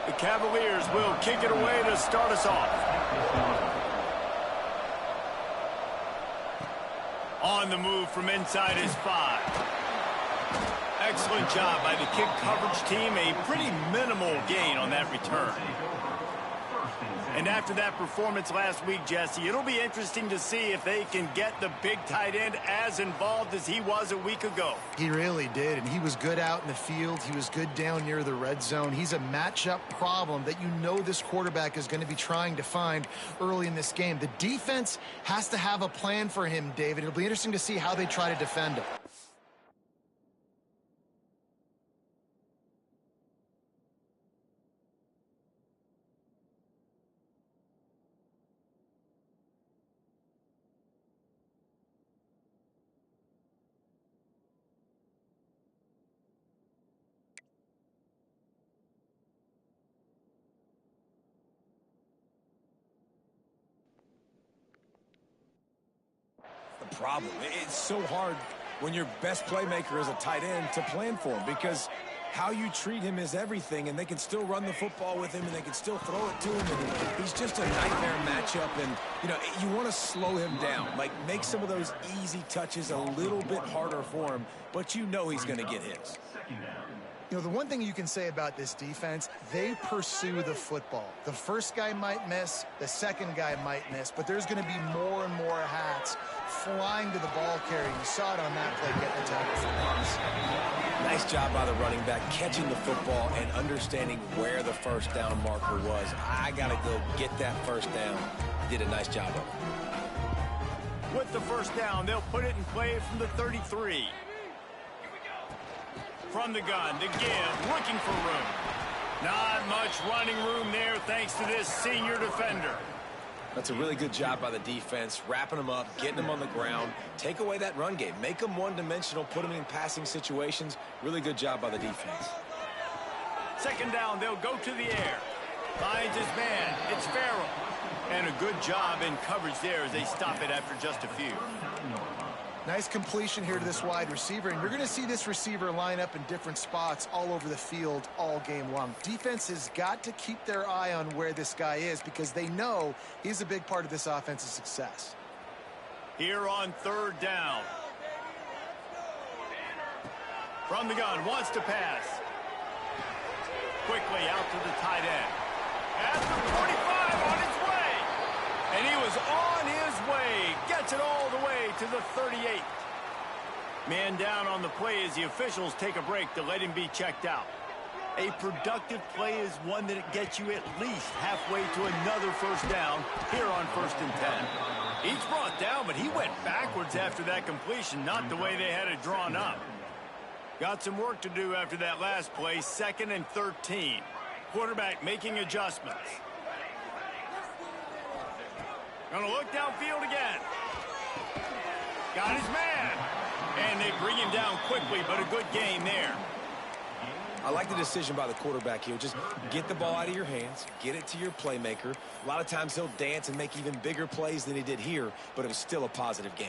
The Cavaliers will kick it away to start us off. On the move from inside his 5. Excellent job by the kick coverage team. A pretty minimal gain on that return. And after that performance last week, Jesse, it'll be interesting to see if they can get the big tight end as involved as he was a week ago. He really did, and he was good out in the field. He was good down near the red zone. He's a matchup problem that you know this quarterback is going to be trying to find early in this game. The defense has to have a plan for him, David. It'll be interesting to see how they try to defend him. Problem. It's so hard when your best playmaker is a tight end to plan for him, because how you treat him is everything, and they can still run the football with him, and they can still throw it to him, and he's just a nightmare matchup. And you want to slow him down, like make some of those easy touches a little bit harder for him, but he's going to get his. The one thing you can say about this defense, they pursue the football. The first guy might miss, the second guy might miss, but there's going to be more and more hats flying to the ball carrier. You saw it on that play, getting the tackle for loss. Nice job by the running back catching the football and understanding where the first down marker was. I got to go get that first down. Did a nice job of it. With the first down, they'll put it in play from the 33. From the gun to give, looking for room. Not much running room there thanks to this senior defender. That's a really good job by the defense, wrapping them up, getting them on the ground. Take away that run game. Make them one-dimensional, put them in passing situations. Really good job by the defense. Second down, they'll go to the air. Finds his man. It's Farrell. And a good job in coverage there as they stop it after just a few. Nice completion here to this wide receiver, and you're going to see this receiver line up in different spots all over the field all game long. Defense has got to keep their eye on where this guy is because they know he's a big part of this offense's success. Here on third down. From the gun, wants to pass. Quickly out to the tight end. At the 45 on his way. And he was on his way. Gets it all the way to the 38. Man down on the play as the officials take a break to let him be checked out. A productive play is one that gets you at least halfway to another first down here on 1st and 10. Each brought down, but he went backwards after that completion, not the way they had it drawn up. Got some work to do after that last play, 2nd and 13. Quarterback making adjustments. Gonna look downfield again. Got his man. And they bring him down quickly, but a good gain there. I like the decision by the quarterback here. Just get the ball out of your hands, get it to your playmaker. A lot of times he'll dance and make even bigger plays than he did here, but it was still a positive game.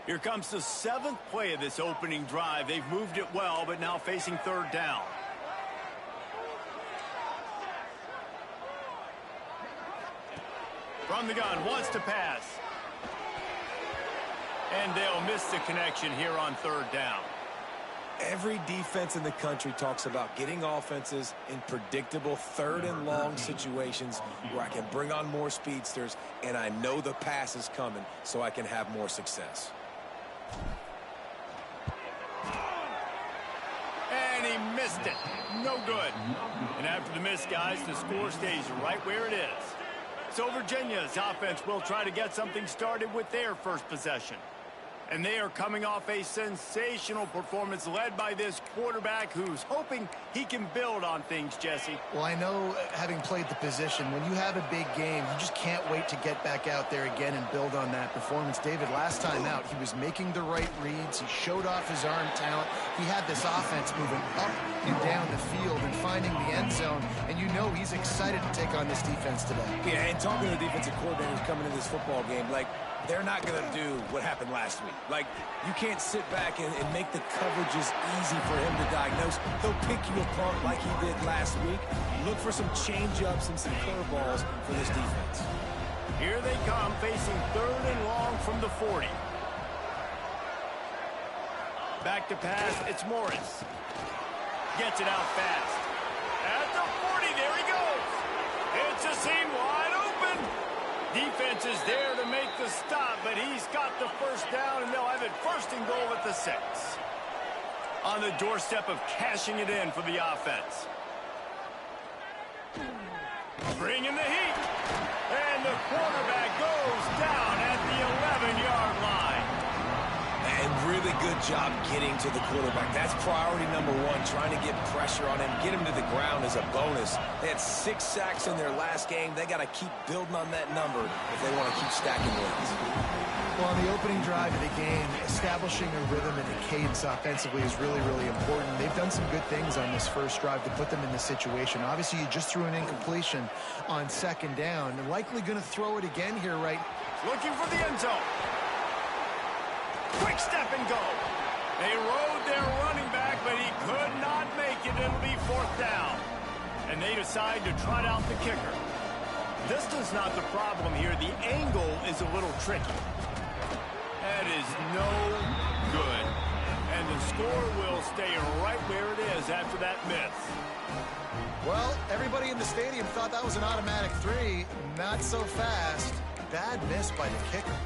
Here comes the 7th play of this opening drive. They've moved it well, but now facing third down. From the gun, wants to pass. And they'll miss the connection here on third down. Every defense in the country talks about getting offenses in predictable 3rd and long situations where I can bring on more speedsters and I know the pass is coming so I can have more success. And he missed it. No good. And after the miss, guys, the score stays right where it is. So Virginia's offense will try to get something started with their first possession. And they are coming off a sensational performance led by this quarterback who's hoping he can build on things, Jesse. Well, I know, having played the position, when you have a big game, you just can't wait to get back out there again and build on that performance. David, last time out, he was making the right reads. He showed off his arm talent. He had this offense moving up and down the field and finding the end zone. And you know he's excited to take on this defense today. Yeah, and talking to the defensive coordinators coming into this football game, like, they're not going to do what happened last week. Like, you can't sit back and make the coverages easy for him to diagnose. He'll pick you apart like he did last week. Look for some change-ups and some curveballs for this defense. Here they come, facing 3rd and long from the 40. Back to pass, it's Morris. Gets it out fast. At the 40, there he goes. It's a seam wide open. Defense is there to make the stop, but he's got the first down, and they'll have it 1st and goal at the 6. On the doorstep of cashing it in for the offense. Bringing the heat. And the quarterback goes down at the 11-yard line. And really good job getting to the quarterback. That's priority number 1, trying to get pressure on him, get him to the ground as a bonus. They had 6 sacks in their last game. They got to keep building on that number if they want to keep stacking wins. Well, on the opening drive of the game, establishing a rhythm and a cadence offensively is really, really important. They've done some good things on this first drive to put them in this situation. Obviously, you just threw an incompletion on 2nd down. They're likely going to throw it again here, right? Looking for the end zone. Quick step and go. They rode their running back, but he could not make it. It'll be 4th down. And they decide to trot out the kicker. Distance not the problem here. The angle is a little tricky. That is no good. And the score will stay right where it is after that miss. Well, everybody in the stadium thought that was an automatic 3. Not so fast. Bad miss by the kicker.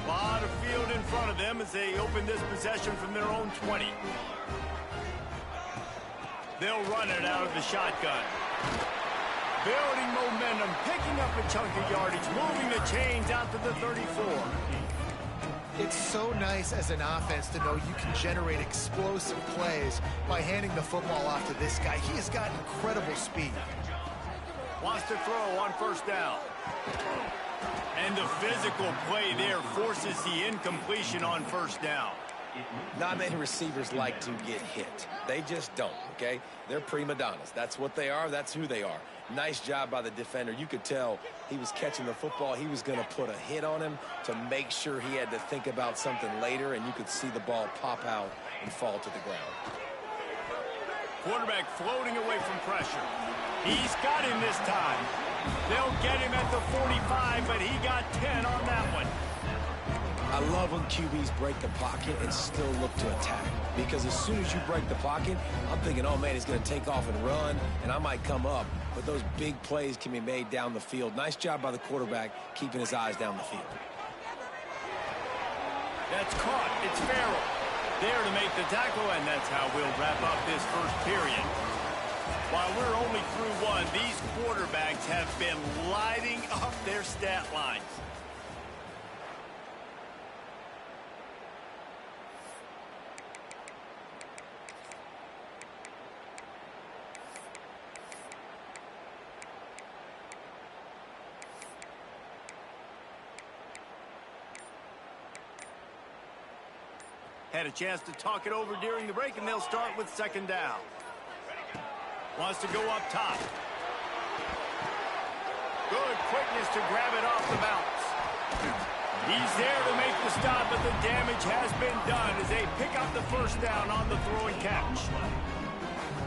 A lot of field in front of them as they open this possession from their own 20. They'll run it out of the shotgun. Building momentum, picking up a chunk of yardage, moving the chains out to the 34. It's so nice as an offense to know you can generate explosive plays by handing the football off to this guy. He has got incredible speed. Wants to throw on 1st down. And the physical play there forces the incompletion on 1st down. Not many receivers like to get hit. They just don't, okay? They're prima donnas. That's what they are. That's who they are. Nice job by the defender. You could tell he was catching the football. He was going to put a hit on him to make sure he had to think about something later, and you could see the ball pop out and fall to the ground. Quarterback floating away from pressure. He's got him this time. They'll get him at the 45, but he got 10 on that one. I love when QBs break the pocket and still look to attack. Because as soon as you break the pocket, I'm thinking, oh, man, he's going to take off and run, and I might come up. But those big plays can be made down the field. Nice job by the quarterback keeping his eyes down the field. That's caught. It's Farrell. There to make the tackle, and that's how we'll wrap up this first period. While we're only through 1, these quarterbacks have been lighting up their stat lines. Had a chance to talk it over during the break, and they'll start with 2nd down. Wants to go up top. Good quickness to grab it off the bounce. He's there to make the stop, but the damage has been done as they pick up the 1st down on the throwing catch.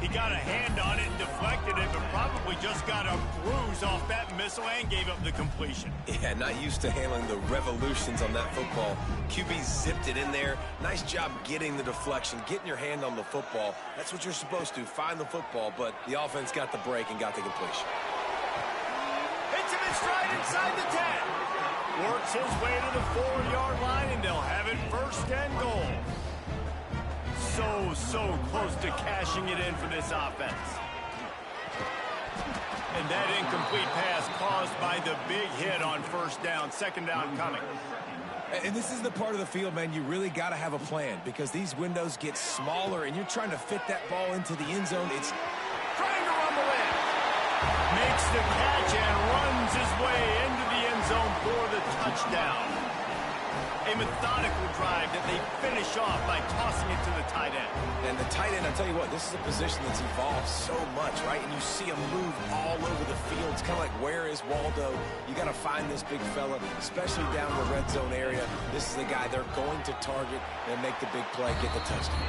He got a hand on it and deflected it, but probably just got a bruise off that missile and gave up the completion. Yeah, not used to handling the revolutions on that football. QB zipped it in there. Nice job getting the deflection, getting your hand on the football. That's what you're supposed to, find the football, but the offense got the break and got the completion. Hits him in stride inside the 10. Works his way to the 4-yard line, and they'll have it 1st and goal. So close to cashing it in for this offense. And that incomplete pass caused by the big hit on 1st down, 2nd down coming. And this is the part of the field, man, you really got to have a plan because these windows get smaller and you're trying to fit that ball into the end zone. It's trying to rumble in. Makes the catch and runs his way into the end zone for the touchdown. A methodical drive that they finish off by tossing it to the tight end. And the tight end, I tell you what, this is a position that's evolved so much, right? And you see him move all over the field. It's kind of like, where is Waldo? You got to find this big fella, especially down in the red zone area. This is the guy they're going to target and make the big play, get the touchdown.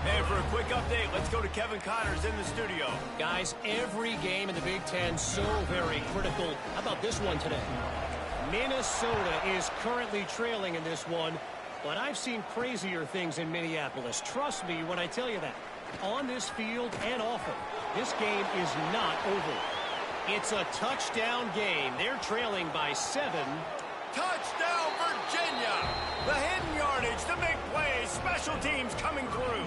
And for a quick update, let's go to Kevin Connors in the studio. Guys, every game in the Big Ten so very critical. How about this one today? Minnesota is currently trailing in this one, but I've seen crazier things in Minneapolis. Trust me when I tell you that. On this field and off it, this game is not over. It's a touchdown game. They're trailing by 7. Touchdown, Virginia! The hidden yardage, the big plays, special teams coming through.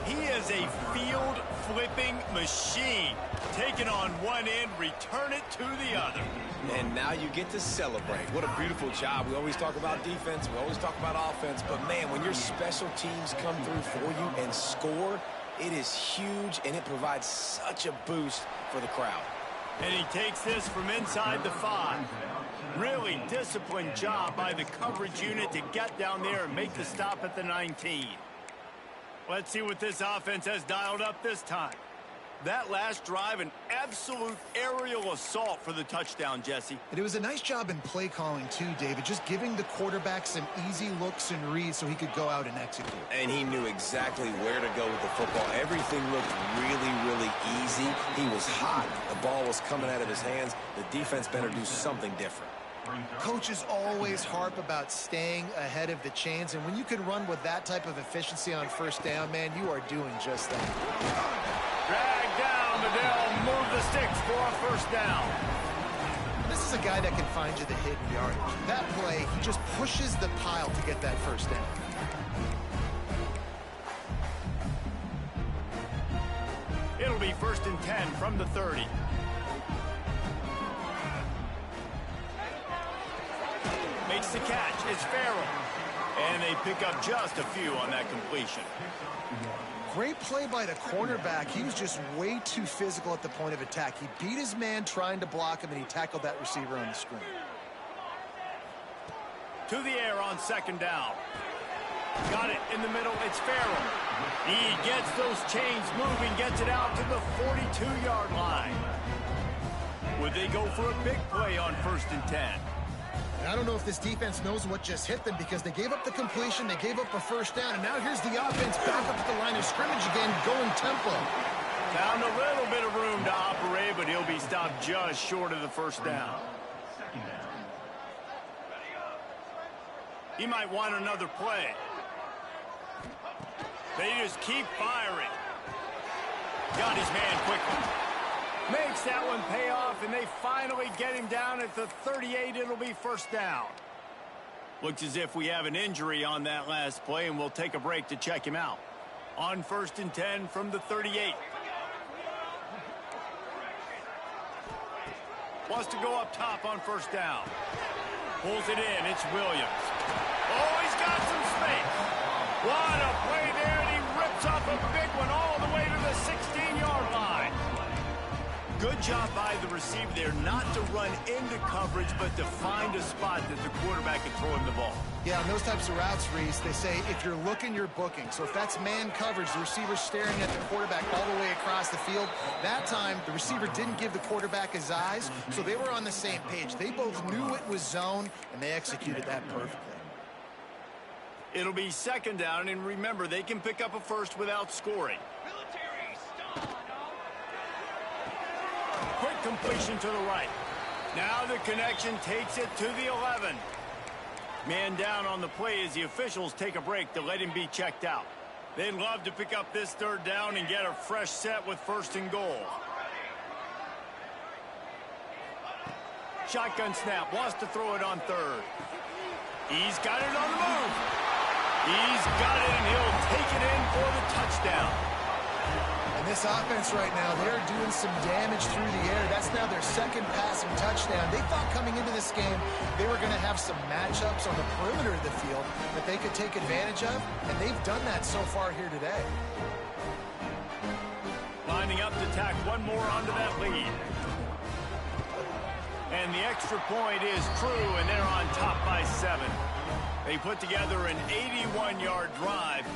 He is a field-flipping machine. Take it on one end, return it to the other. And now you get to celebrate. What a beautiful job. We always talk about defense. We always talk about offense. But, man, when your special teams come through for you and score, it is huge, and it provides such a boost for the crowd. And he takes this from inside the 5. Really disciplined job by the coverage unit to get down there and make the stop at the 19. Let's see what this offense has dialed up this time. That last drive, an absolute aerial assault for the touchdown, Jesse. And it was a nice job in play calling, too, David, just giving the quarterback some easy looks and reads so he could go out and execute. And he knew exactly where to go with the football. Everything looked really, really easy. He was hot. The ball was coming out of his hands. The defense better do something different. Coaches always harp about staying ahead of the chains, and when you can run with that type of efficiency on first down, man, you are doing just that. Drag down, but they'll move the sticks for a first down. This is a guy that can find you the hidden yardage. That play, he just pushes the pile to get that first down. It'll be 1st and 10 from the 30. Makes the catch. It's Farrell. And they pick up just a few on that completion. Great play by the cornerback. He was just way too physical at the point of attack. He beat his man trying to block him, and he tackled that receiver on the screen. To the air on 2nd down. Got it in the middle. It's Farrell. He gets those chains moving, gets it out to the 42-yard line. Would they go for a big play on 1st and 10? I don't know if this defense knows what just hit them because they gave up the completion, they gave up a first down, and now here's the offense back up at the line of scrimmage again, going tempo. Found a little bit of room to operate, but he'll be stopped just short of the first down. He might want another play. They just keep firing. Got his man quickly. Makes that one pay off, and they finally get him down at the 38. It'll be first down. Looks as if we have an injury on that last play, and we'll take a break to check him out. On 1st and 10 from the 38. Wants to go up top on first down. Pulls it in. It's Williams. Oh, he's got some space. What a play there, and he rips off a big one all the way to the 16-yard line. Good job by the receiver there not to run into coverage, but to find a spot that the quarterback can throw him the ball. Yeah, on those types of routes, Reese, they say if you're looking, you're booking. So if that's man coverage, the receiver's staring at the quarterback all the way across the field. That time, the receiver didn't give the quarterback his eyes, so they were on the same page. They both knew it was zone, and they executed that perfectly. It'll be 2nd down, and remember, they can pick up a first without scoring. Quick completion to the right. Now the connection takes it to the 11. Man down on the play as the officials take a break to let him be checked out. They'd love to pick up this 3rd down and get a fresh set with 1st and goal. Shotgun snap. Wants to throw it on 3rd. He's got it on the move. He's got it, and he'll take it in for the touchdown. And this offense right now, they're doing some damage through the air. That's now their 2nd passing touchdown. They thought coming into this game they were going to have some matchups on the perimeter of the field that they could take advantage of, and they've done that so far here today. Lining up to tack one more onto that lead. And the extra point is true, and they're on top by 7. They put together an 81-yard drive,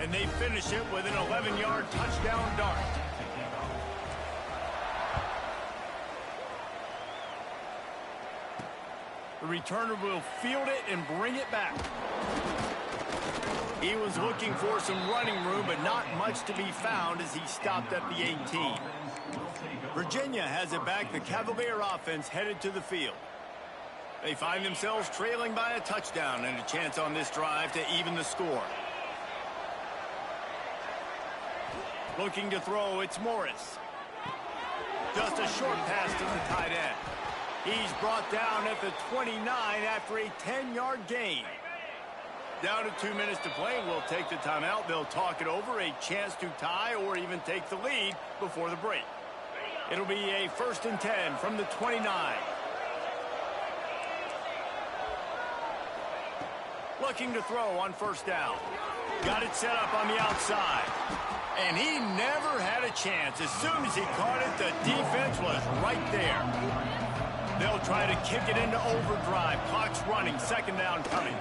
and they finish it with an 11-yard touchdown dart. The returner will field it and bring it back. He was looking for some running room, but not much to be found as he stopped at the 18. Virginia has it back. The Cavalier offense headed to the field. They find themselves trailing by a touchdown and a chance on this drive to even the score. Looking to throw, it's Morris. Just a short pass to the tight end. He's brought down at the 29 after a 10-yard gain. Down to 2 minutes to play. We'll take the timeout. They'll talk it over. A chance to tie or even take the lead before the break. It'll be a 1st and 10 from the 29. Looking to throw on 1st down. Got it set up on the outside. And he never had a chance. As soon as he caught it, the defense was right there. They'll try to kick it into overdrive. Clock's running. 2nd down coming.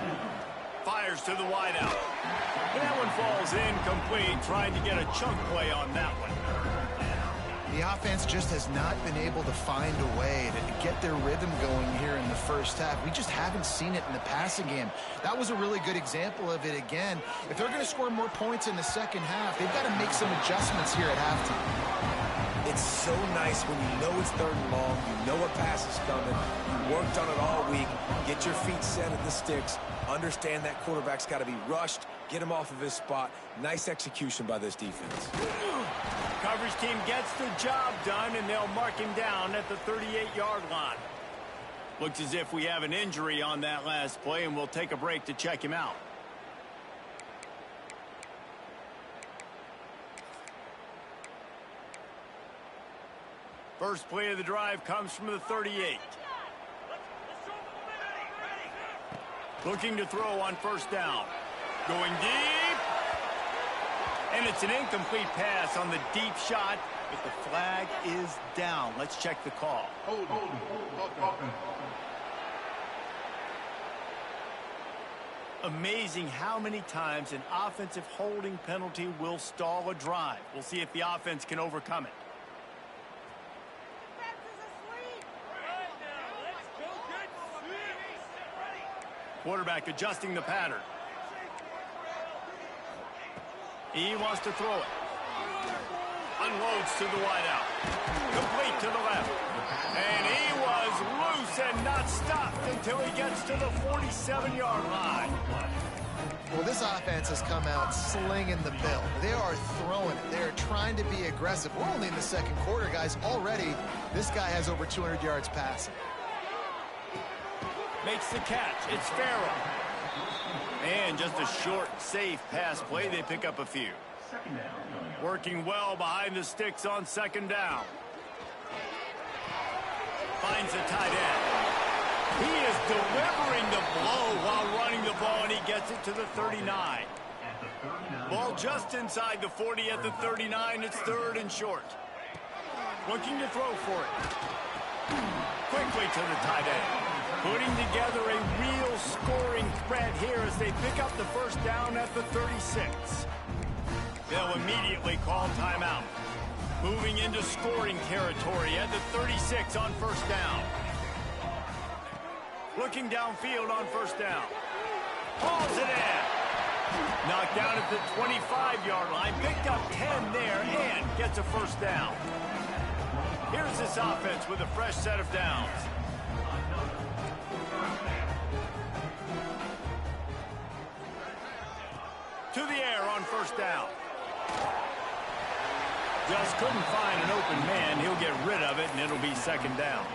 Fires to the wideout. That one falls incomplete, trying to get a chunk play on that one. The offense just has not been able to find a way to get their rhythm going here in the first half. We just haven't seen it in the passing game. That was a really good example of it again. If they're going to score more points in the second half, they've got to make some adjustments here at halftime. It's so nice when you know it's 3rd and long, you know a pass is coming, you worked on it all week, get your feet set at the sticks, understand that quarterback's got to be rushed, get him off of his spot. Nice execution by this defense. Coverage team gets the job done, and they'll mark him down at the 38-yard line. Looks as if we have an injury on that last play, and we'll take a break to check him out. First play of the drive comes from the 38. Looking to throw on 1st down. Going deep. And it's an incomplete pass on the deep shot, but the flag is down. Let's check the call. Amazing how many times an offensive holding penalty will stall a drive. We'll see if the offense can overcome it. Quarterback adjusting the pattern. He wants to throw it. Unloads to the wideout. Complete to the left. And he was loose and not stopped until he gets to the 47-yard line. Well, this offense has come out slinging the bill. They are throwing it. They are trying to be aggressive. We're only in the 2nd quarter, guys. Already, this guy has over 200 yards passing. Makes the catch. It's Farrell. And just a short, safe pass play. They pick up a few. Working well behind the sticks on 2nd down. Finds a tight end. He is delivering the blow while running the ball, and he gets it to the 39. Ball just inside the 40 at the 39. It's 3rd and short. Looking to throw for it. Quickly to the tight end. Putting together a real scoring threat here as they pick up the 1st down at the 36. They'll immediately call timeout. Moving into scoring territory at the 36 on 1st down. Looking downfield on 1st down. Hauls it in. Knocked down at the 25-yard line. Picked up 10 there and gets a 1st down. Here's this offense with a fresh set of downs. To the air on 1st down. Just couldn't find an open man. He'll get rid of it, and it'll be 2nd down.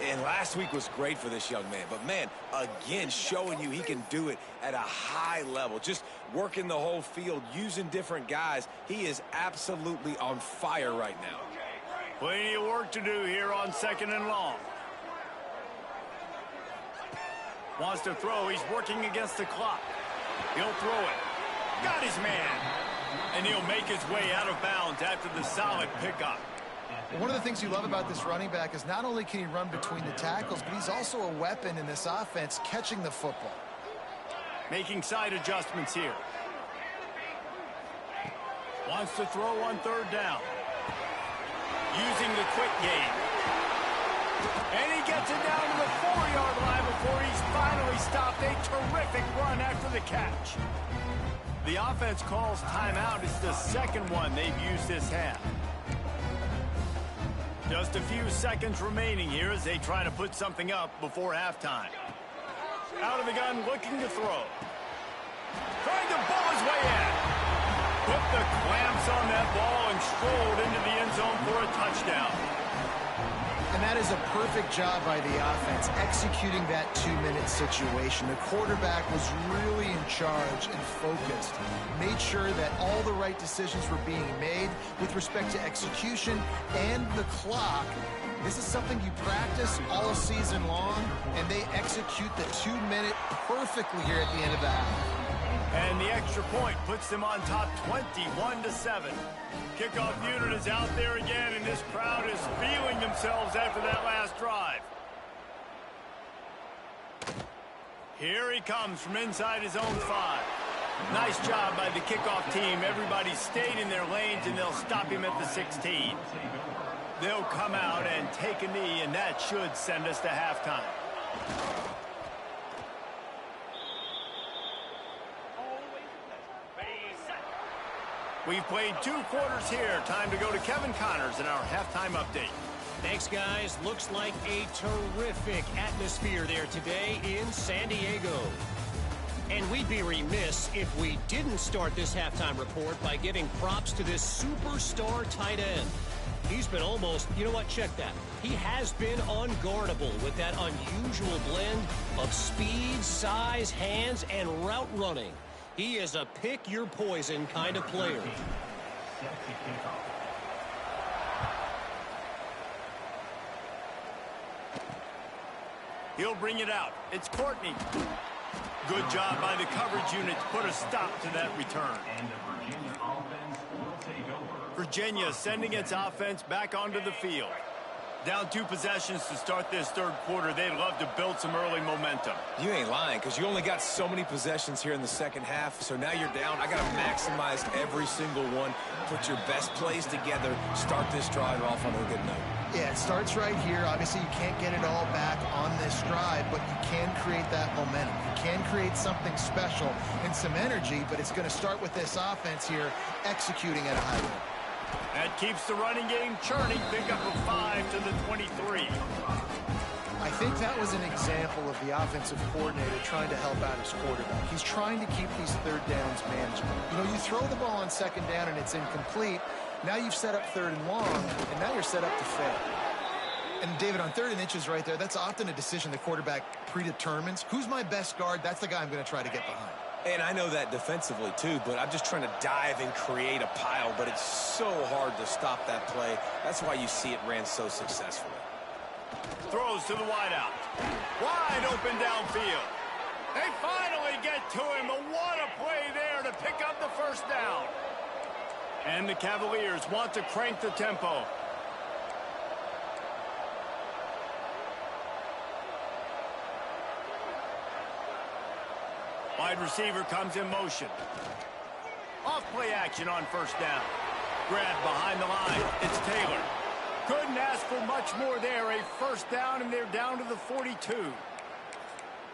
And last week was great for this young man. But, man, again, showing you he can do it at a high level. Just working the whole field, using different guys. He is absolutely on fire right now. Plenty of work to do here on 2nd and long. Wants to throw. He's working against the clock. He'll throw it. Got his man. And he'll make his way out of bounds after the solid pickup. One of the things you love about this running back is not only can he run between the tackles, but he's also a weapon in this offense catching the football. Making side adjustments here. Wants to throw on third down. Using the quick game. And he gets it down to the 4-yard line before he's finally stopped. A terrific run after the catch. The offense calls timeout. It's the second one they've used this half. Just a few seconds remaining here as they try to put something up before halftime. Out of the gun, looking to throw. Trying to ball his way in. Put the clamps on that ball and strolled into the end zone for a touchdown. And that is a perfect job by the offense, executing that 2-minute situation. The quarterback was really in charge and focused. Made sure that all the right decisions were being made with respect to execution and the clock. This is something you practice all season long, and they execute the 2-minute perfectly here at the end of the half. And the extra point puts them on top 21-7. Kickoff unit is out there again, and this crowd is feeling themselves after that last drive. Here he comes from inside his own 5. Nice job by the kickoff team. Everybody stayed in their lanes, and they'll stop him at the 16. They'll come out and take a knee, and that should send us to halftime. We've played 2 quarters here. Time to go to Kevin Connors in our halftime update. Thanks, guys. Looks like a terrific atmosphere there today in San Diego. And we'd be remiss if we didn't start this halftime report by giving props to this superstar tight end. He's been almost, you know what, check that. He has been unguardable with that unusual blend of speed, size, hands, and route running. He is a pick-your-poison kind of player. He'll bring it out. It's Courtney. Good job by the coverage unit to put a stop to that return. Virginia sending its offense back onto the field. Down 2 possessions to start this third quarter. They'd love to build some early momentum. You ain't lying, because you only got so many possessions here in the second half, so now you're down. I got to maximize every single one. Put your best plays together. Start this drive off on a good note. Yeah, it starts right here. Obviously, you can't get it all back on this drive, but you can create that momentum. You can create something special and some energy, but it's going to start with this offense here executing at a high level. That keeps the running game churning. Pick up a 5 to the 23. I think that was an example of the offensive coordinator trying to help out his quarterback. He's trying to keep these third downs manageable. You know, you throw the ball on second down and it's incomplete. Now you've set up third and long, and now you're set up to fail. And, David, on 3rd and inches right there, that's often a decision the quarterback predetermines. Who's my best guard? That's the guy I'm going to try to get behind. And I know that defensively, too, but I'm just trying to dive and create a pile, but it's so hard to stop that play. That's why you see it ran so successfully. Throws to the wideout. Wide open downfield. They finally get to him. But what a play there to pick up the first down. And the Cavaliers want to crank the tempo. Wide receiver comes in motion. Off play action on first down. Grab behind the line. It's Taylor. Couldn't ask for much more there. A first down, and they're down to the 42.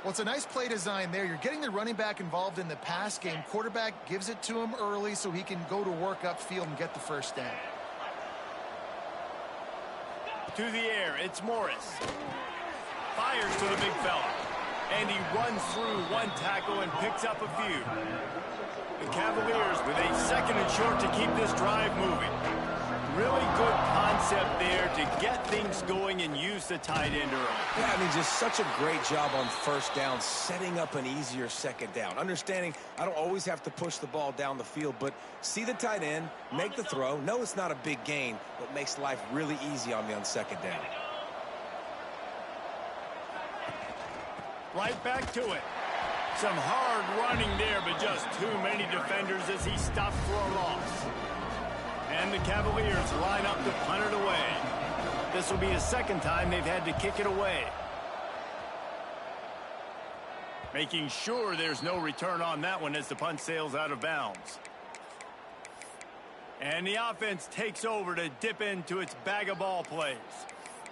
Well, it's a nice play design there. You're getting the running back involved in the pass game. Quarterback gives it to him early so he can go to work upfield and get the first down. To the air, it's Morris. Fires to the big fella. And he runs through one tackle and picks up a few. The Cavaliers with a 2nd and short to keep this drive moving. Really good concept there to get things going and use the tight end early. Yeah, I mean, just such a great job on first down, setting up an easier second down. Understanding I don't always have to push the ball down the field, but see the tight end, make the throw. No, it's not a big gain, but makes life really easy on me on second down. Right back to it. Some hard running there, but just too many defenders as he stopped for a loss. And the Cavaliers line up to punt it away. This will be the second time they've had to kick it away. Making sure there's no return on that one as the punt sails out of bounds. And the offense takes over to dip into its bag of ball plays.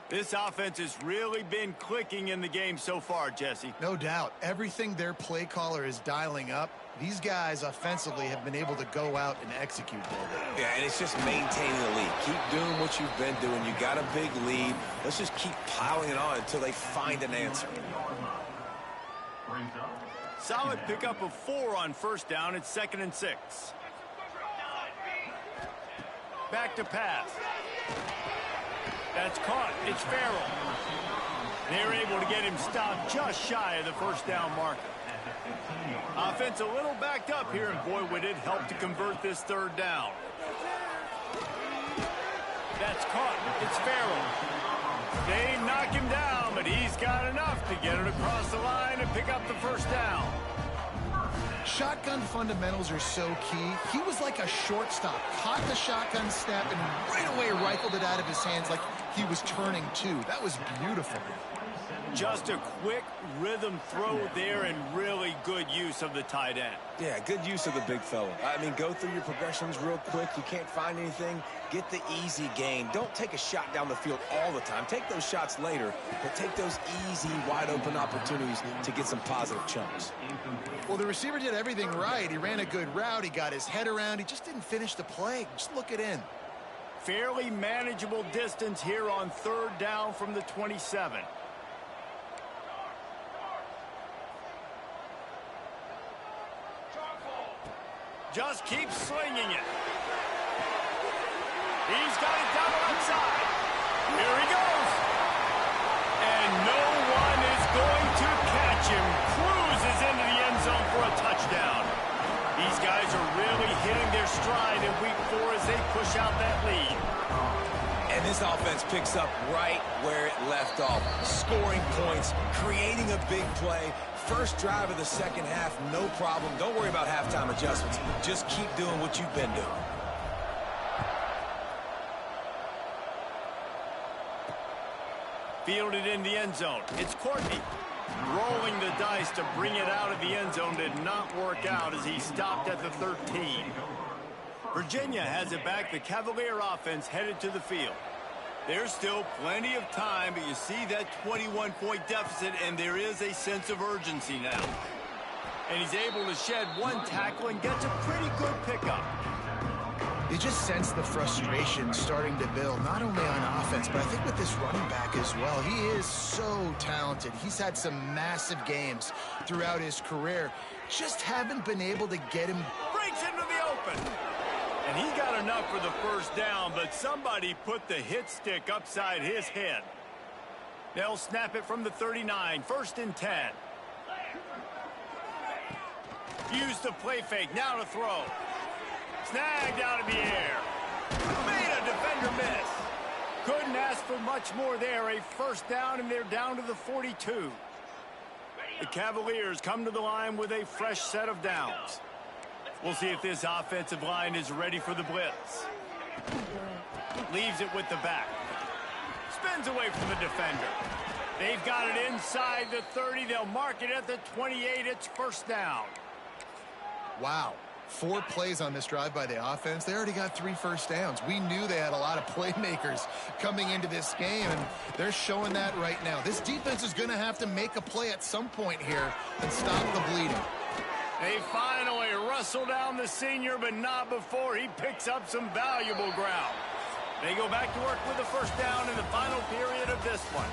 This offense has really been clicking in the game so far, Jesse. No doubt. Everything their play caller is dialing up, these guys offensively have been able to go out and execute that. Yeah, and it's just maintaining the lead. Keep doing what you've been doing. You got a big lead. Let's just keep piling it on until they find an answer. Solid pickup of 4 on first down. It's 2nd and 6. Back to pass. That's caught. It's Farrell. They're able to get him stopped just shy of the first down marker. Offense a little backed up here, and boy, would it help to convert this 3rd down. That's caught. It's Farrell. They knock him down, but he's got enough to get it across the line and pick up the first down. Shotgun fundamentals are so key. He was like a shortstop, caught the shotgun snap and right away rifled it out of his hands like he was turning two. That was beautiful. Just a quick rhythm throw there and really good use of the tight end. Yeah, good use of the big fella. I mean, go through your progressions real quick. You can't find anything. Get the easy gain. Don't take a shot down the field all the time. Take those shots later, but take those easy, wide-open opportunities to get some positive chunks. Well, the receiver did everything right. He ran a good route. He got his head around. He just didn't finish the play. Just look it in. Fairly manageable distance here on 3rd down from the 27. Just keeps slinging it. He's got it down the left side. Here he goes. And no one is going to catch him. Cruises into the end zone for a touchdown. These guys are really hitting their stride in week 4 as they push out that lead. And this offense picks up right where it left off. Scoring points, creating a big play. First drive of the second half, no problem. Don't worry about halftime adjustments. Just keep doing what you've been doing. Fielded in the end zone. It's Courtney. Rolling the dice to bring it out of the end zone did not work out as he stopped at the 13. Virginia has it back. The Cavalier offense headed to the field. There's still plenty of time, but you see that 21-point deficit, and there is a sense of urgency now. And he's able to shed one tackle and gets a pretty good pickup. You just sense the frustration starting to build, not only on offense, but I think with this running back as well. He is so talented. He's had some massive games throughout his career. Just haven't been able to get him. Breaks into the open. And he got enough for the first down, but somebody put the hit stick upside his head. They'll snap it from the 39, 1st and 10. Use the play fake, now to throw. Snagged out of the air. Made a defender miss. Couldn't ask for much more there. A first down, and they're down to the 42. The Cavaliers come to the line with a fresh set of downs. We'll see if this offensive line is ready for the blitz. Leaves it with the back. Spins away from the defender. They've got it inside the 30. They'll mark it at the 28. It's first down. Wow. 4 plays on this drive by the offense. They already got 3 first downs. We knew they had a lot of playmakers coming into this game, and they're showing that right now. This defense is going to have to make a play at some point here and stop the bleeding. They finally wrestle down the senior, but not before he picks up some valuable ground. They go back to work with the first down in the final period of this one.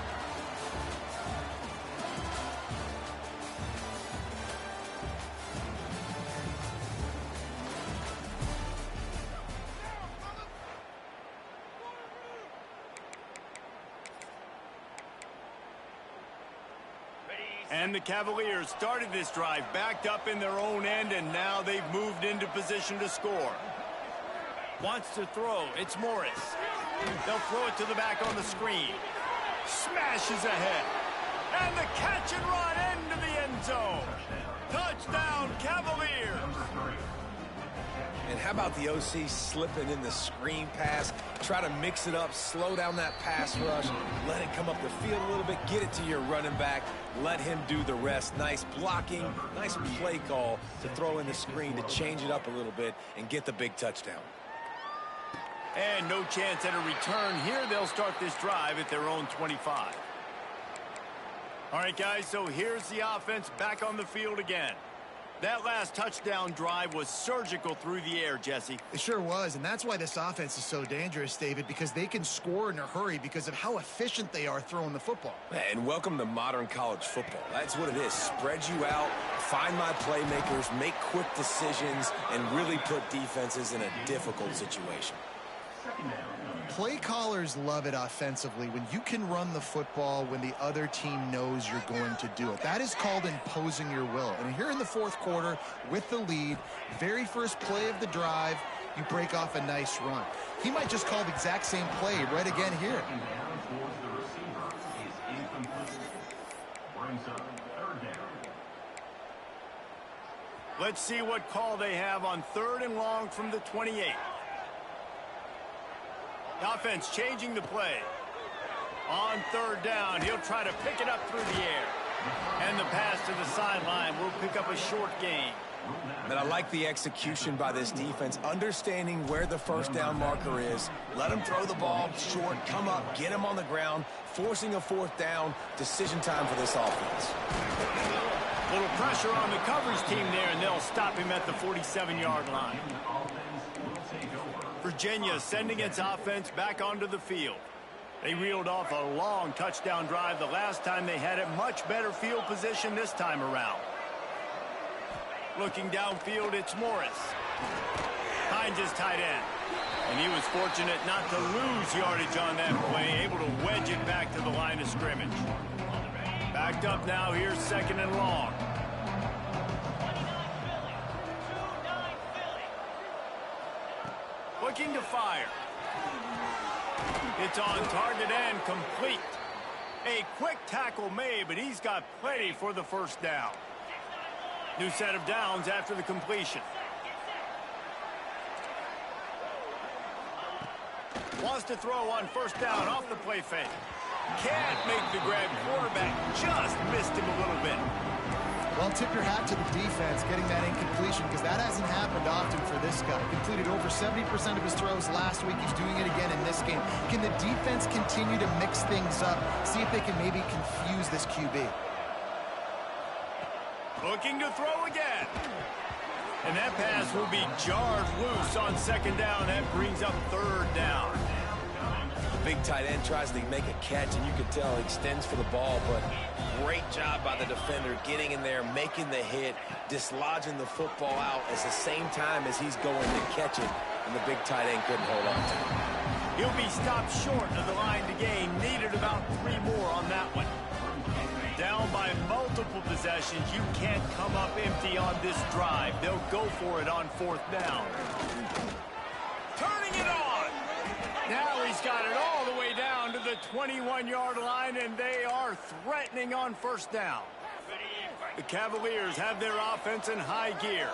And the Cavaliers started this drive backed up in their own end, and now they've moved into position to score. Wants to throw. It's Morris. They'll throw it to the back on the screen. Smashes ahead. And the catch and run into the end zone. Touchdown, Cavaliers. And how about the OC slipping in the screen pass, try to mix it up, slow down that pass rush, let it come up the field a little bit, get it to your running back, let him do the rest. Nice blocking, nice play call to throw in the screen to change it up a little bit and get the big touchdown. And no chance at a return here. They'll start this drive at their own 25. All right, guys, so here's the offense back on the field again. That last touchdown drive was surgical through the air, Jesse. It sure was, and that's why this offense is so dangerous, David, because they can score in a hurry because of how efficient they are throwing the football. And welcome to modern college football. That's what it is. Spread you out, find my playmakers, make quick decisions, and really put defenses in a difficult situation. Play callers love it offensively when you can run the football when the other team knows you're going to do it. That is called imposing your will. And here in the fourth quarter with the lead, very first play of the drive, you break off a nice run. He might just call the exact same play right again here. Let's see what call they have on 3rd and long from the 28. The offense changing the play. On 3rd down, he'll try to pick it up through the air. And the pass to the sideline will pick up a short gain. And I like the execution by this defense, understanding where the first down marker is. Let him throw the ball short, come up, get him on the ground, forcing a 4th down. Decision time for this offense. Little pressure on the coverage team there, and they'll stop him at the 47-yard line. Virginia sending its offense back onto the field. They reeled off a long touchdown drive the last time they had it. Much better field position this time around. Looking downfield, it's Morris. Finds his tight end. And he was fortunate not to lose yardage on that play, able to wedge it back to the line of scrimmage. Backed up now, here's 2nd and long. Looking to fire. It's on target and complete. A quick tackle made, but he's got plenty for the first down. New set of downs after the completion. Wants to throw on 1st down off the play fake. Can't make the grab. Quarterback just missed him a little bit. Well, tip your hat to the defense getting that incompletion because that hasn't happened often for this guy. Completed over 70% of his throws last week. He's doing it again in this game. Can the defense continue to mix things up? See if they can maybe confuse this QB. Looking to throw again. And that pass will be jarred loose on 2nd down. That brings up 3rd down. The big tight end tries to make a catch, and you can tell he extends for the ball, but great job by the defender getting in there, making the hit, dislodging the football out at the same time as he's going to catch it, and the big tight end couldn't hold on to it. He'll be stopped short of the line to gain. Needed about 3 more on that one. Down by multiple possessions. You can't come up empty on this drive. They'll go for it on 4th down. Turning it on. Now he's got it all the way down to the 21-yard line, and they are threatening on 1st down. The Cavaliers have their offense in high gear.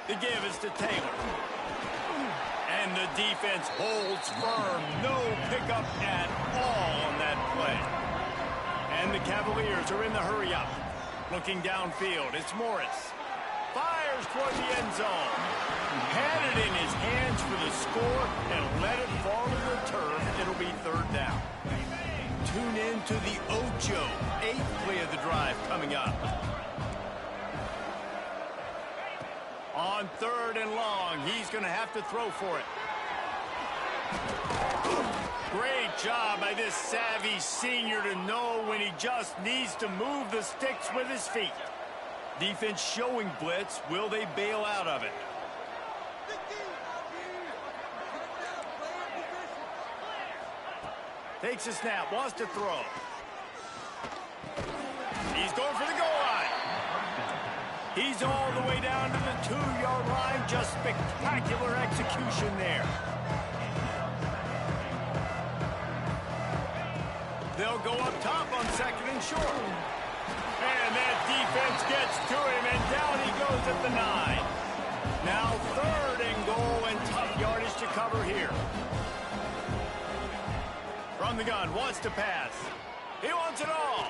The give is to Taylor. And the defense holds firm. No pickup at all on that play. And the Cavaliers are in the hurry-up. Looking downfield, it's Morris. Fires toward the end zone. Had it in his hands for the score and let it fall to the turf. It'll be 3rd down. Tune in to the Ocho. 8th play of the drive coming up. On 3rd and long, he's going to have to throw for it. Great job by this savvy senior to know when he just needs to move the sticks with his feet. Defense showing blitz. Will they bail out of it? Takes a snap, wants to throw. He's going for the goal line. He's all the way down to the 2-yard line. Just spectacular execution there. They'll go up top on 2nd and short. And that defense gets to him, and down he goes at the 9. Now 3rd and goal, and tough yardage to cover here. From the gun, wants to pass. He wants it all.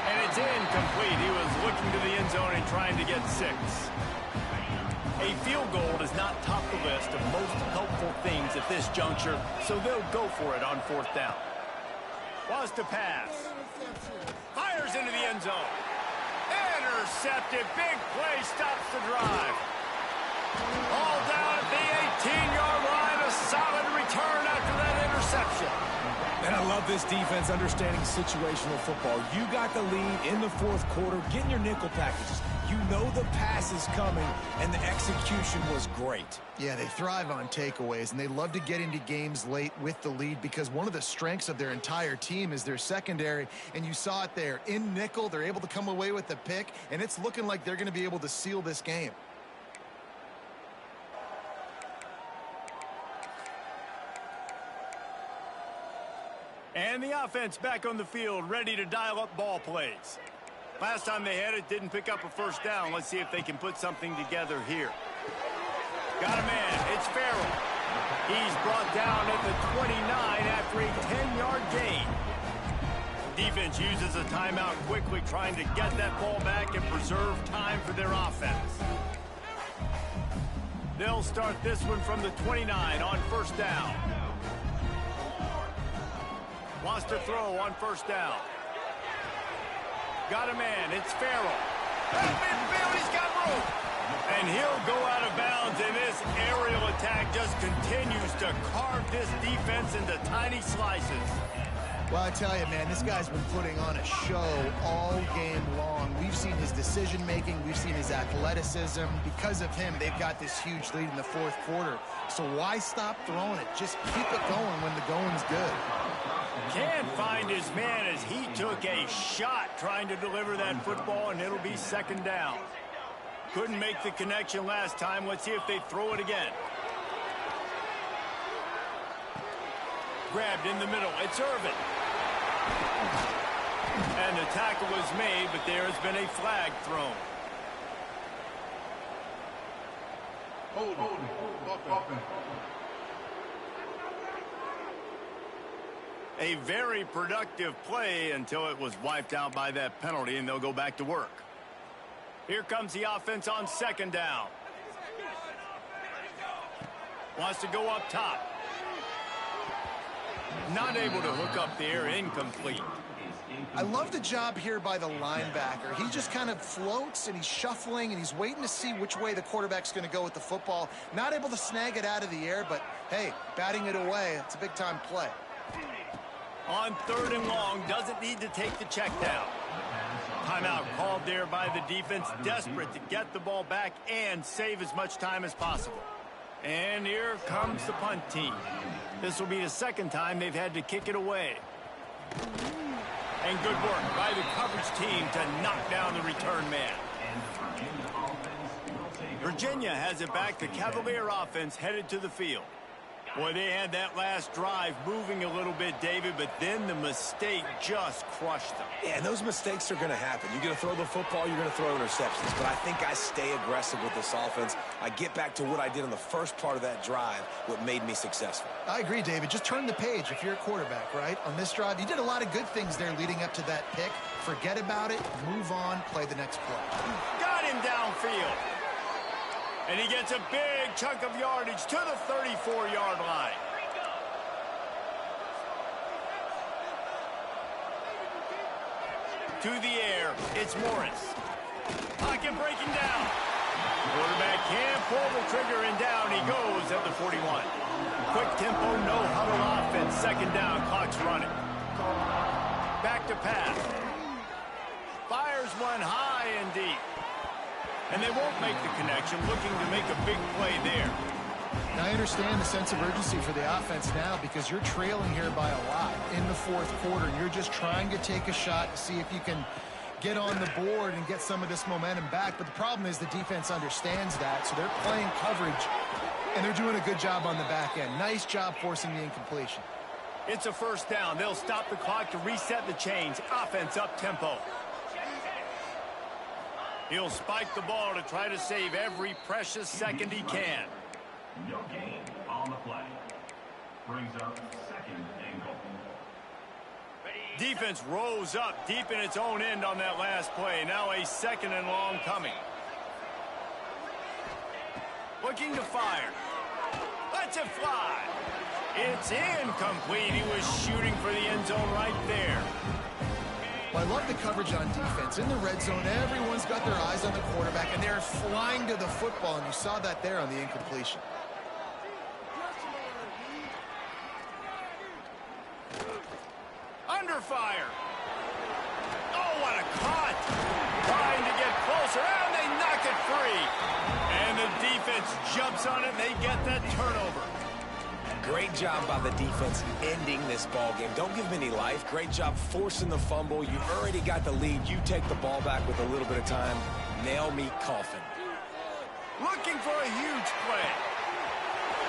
And it's incomplete. He was looking to the end zone and trying to get 6. A field goal does not top the list of most helpful things at this juncture, so they'll go for it on 4th down. Wants to pass. Fires into the end zone. Intercepted. Big play stops the drive. All down at the 18-yard line. A solid return after that interception. And I love this defense understanding situational football. You got the lead in the 4th quarter, getting your nickel packages. You know the pass is coming, and the execution was great. Yeah, they thrive on takeaways, and they love to get into games late with the lead because one of the strengths of their entire team is their secondary, and you saw it there. In nickel, they're able to come away with the pick, and it's looking like they're going to be able to seal this game. And the offense back on the field, ready to dial up ball plays. Last time they had it, didn't pick up a 1st down. Let's see if they can put something together here. Got a man. It's Farrell. He's brought down at the 29 after a 10-yard gain. Defense uses a timeout quickly, trying to get that ball back and preserve time for their offense. They'll start this one from the 29 on 1st down. Wants to throw on 1st down. Got a man. It's Farrell. Midfield, he's got room. And he'll go out of bounds, and this aerial attack just continues to carve this defense into tiny slices. Well, I tell you, man, this guy's been putting on a show all game long. We've seen his decision-making. We've seen his athleticism. Because of him, they've got this huge lead in the 4th quarter. So why stop throwing it? Just keep it going when the going's good. Can't find his man as he took a shot trying to deliver that football, and it'll be 2nd down. Couldn't make the connection last time. Let's see if they throw it again. Grabbed in the middle. It's Irvin. And the tackle was made, but there has been a flag thrown. Hold. A very productive play until it was wiped out by that penalty, and they'll go back to work. Here comes the offense on 2nd down. Wants to go up top. Not able to hook up there. Incomplete. I love the job here by the linebacker. He just kind of floats, and he's shuffling, and he's waiting to see which way the quarterback's going to go with the football. Not able to snag it out of the air, but, hey, batting it away, it's a big-time play. On 3rd and long, doesn't need to take the check down. Timeout called there by the defense, desperate to get the ball back and save as much time as possible. And here comes the punt team. This will be the 2nd time they've had to kick it away. And good work by the coverage team to knock down the return man. Virginia has it back. The Cavalier offense headed to the field. Boy, they had that last drive moving a little bit, David, but then the mistake just crushed them. Yeah, and those mistakes are going to happen. You're going to throw the football, you're going to throw interceptions. But I think I stay aggressive with this offense. I get back to what I did in the first part of that drive, what made me successful. I agree, David. Just turn the page if you're a quarterback, right? On this drive, you did a lot of good things there leading up to that pick. Forget about it, move on, play the next play. Got him downfield. And he gets a big chunk of yardage to the 34-yard line. To the air, it's Morris. Pocket breaking down. Quarterback can't pull the trigger, and down he goes at the 41. Quick tempo, no huddle offense. 2nd down, clock's running. Back to pass. Fires one high and deep. And they won't make the connection, looking to make a big play there. Now, I understand the sense of urgency for the offense now because you're trailing here by a lot in the 4th quarter. And you're just trying to take a shot to see if you can get on the board and get some of this momentum back. But the problem is the defense understands that, so they're playing coverage, and they're doing a good job on the back end. Nice job forcing the incompletion. It's a 1st down. They'll stop the clock to reset the chains. Offense up tempo. He'll spike the ball to try to save every precious second he can. No gain on the play. Brings up second and goal. Defense rose up deep in its own end on that last play. Now a second and long coming. Looking to fire. Lets it fly. It's incomplete. He was shooting for the end zone right there. Well, I love the coverage on defense. In the red zone, everyone's got their eyes on the quarterback, and they're flying to the football, and you saw that there on the incompletion. Under fire. Oh, what a cut. Trying to get closer, and they knock it free. And the defense jumps on it, and they get that turnover. Great job by the defense ending this ball game. Don't give them any life. Great job forcing the fumble. You already got the lead. You take the ball back with a little bit of time. Nail me coffin. Looking for a huge play.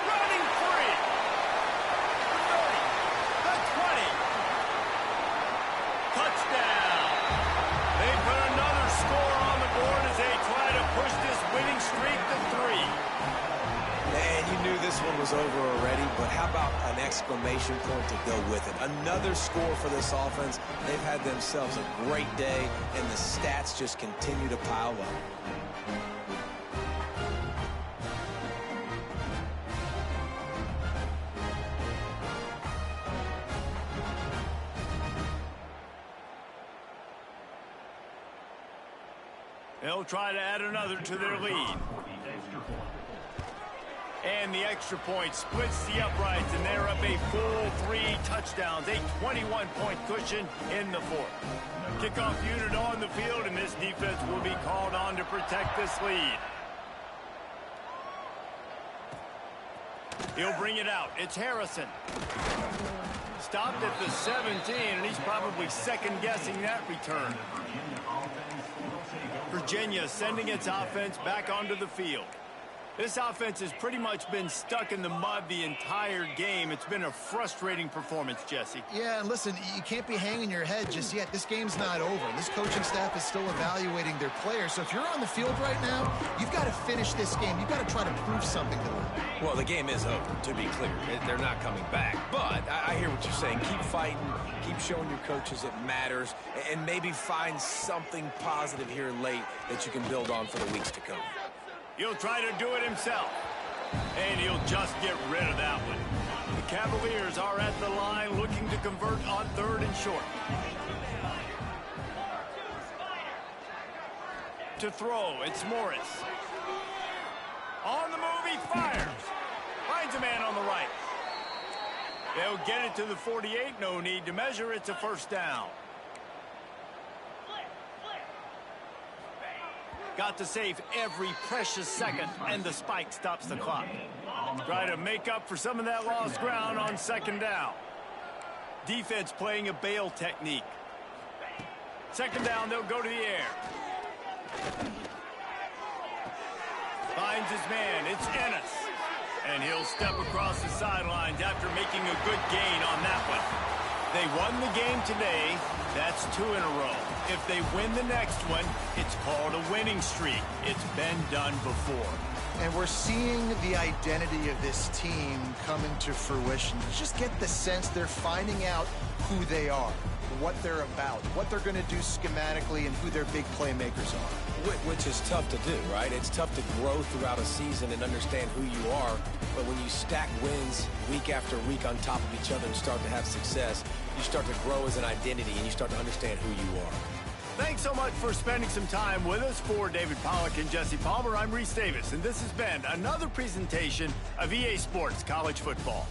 Running free. The 30. The 20. Touchdown. They put another score on the board as they try to push this winning streak to 3. Man, you knew this one was over already, but how about an exclamation point to go with it? Another score for this offense. They've had themselves a great day, and the stats just continue to pile up. They'll try to add another to their lead. And the extra point splits the uprights, and they're up a full 3 touchdowns, a 21-point cushion in the fourth. Kickoff unit on the field, and this defense will be called on to protect this lead. He'll bring it out. It's Harrison. Stopped at the 17, and he's probably second-guessing that return. Virginia sending its offense back onto the field. This offense has pretty much been stuck in the mud the entire game. It's been a frustrating performance, Jesse. Yeah, and listen, you can't be hanging your head just yet. This game's not over. This coaching staff is still evaluating their players. So if you're on the field right now, you've got to finish this game. You've got to try to prove something to them. Well, the game is over, to be clear. They're not coming back. But I hear what you're saying. Keep fighting. Keep showing your coaches it matters. And maybe find something positive here late that you can build on for the weeks to come. He'll try to do it himself. And he'll just get rid of that one. The Cavaliers are at the line looking to convert on 3rd and short. To throw, it's Morris. On the move, he fires. Finds a man on the right. They'll get it to the 48. No need to measure. It's a first down. Got to save every precious second, and the spike stops the clock. Try to make up for some of that lost ground on 2nd down. Defense playing a bail technique. 2nd down, they'll go to the air. Finds his man, it's Ennis. And he'll step across the sidelines after making a good gain on that one. They won the game today. That's 2 in a row. If they win the next one, it's called a winning streak. It's been done before. And we're seeing the identity of this team coming to fruition. You just get the sense they're finding out who they are, what they're about, what they're going to do schematically, and who their big playmakers are. Which is tough to do, right? It's tough to grow throughout a season and understand who you are. But when you stack wins week after week on top of each other and start to have success, you start to grow as an identity and you start to understand who you are. Thanks so much for spending some time with us. For David Pollack and Jesse Palmer, I'm Reese Davis, and this has been another presentation of EA Sports College Football.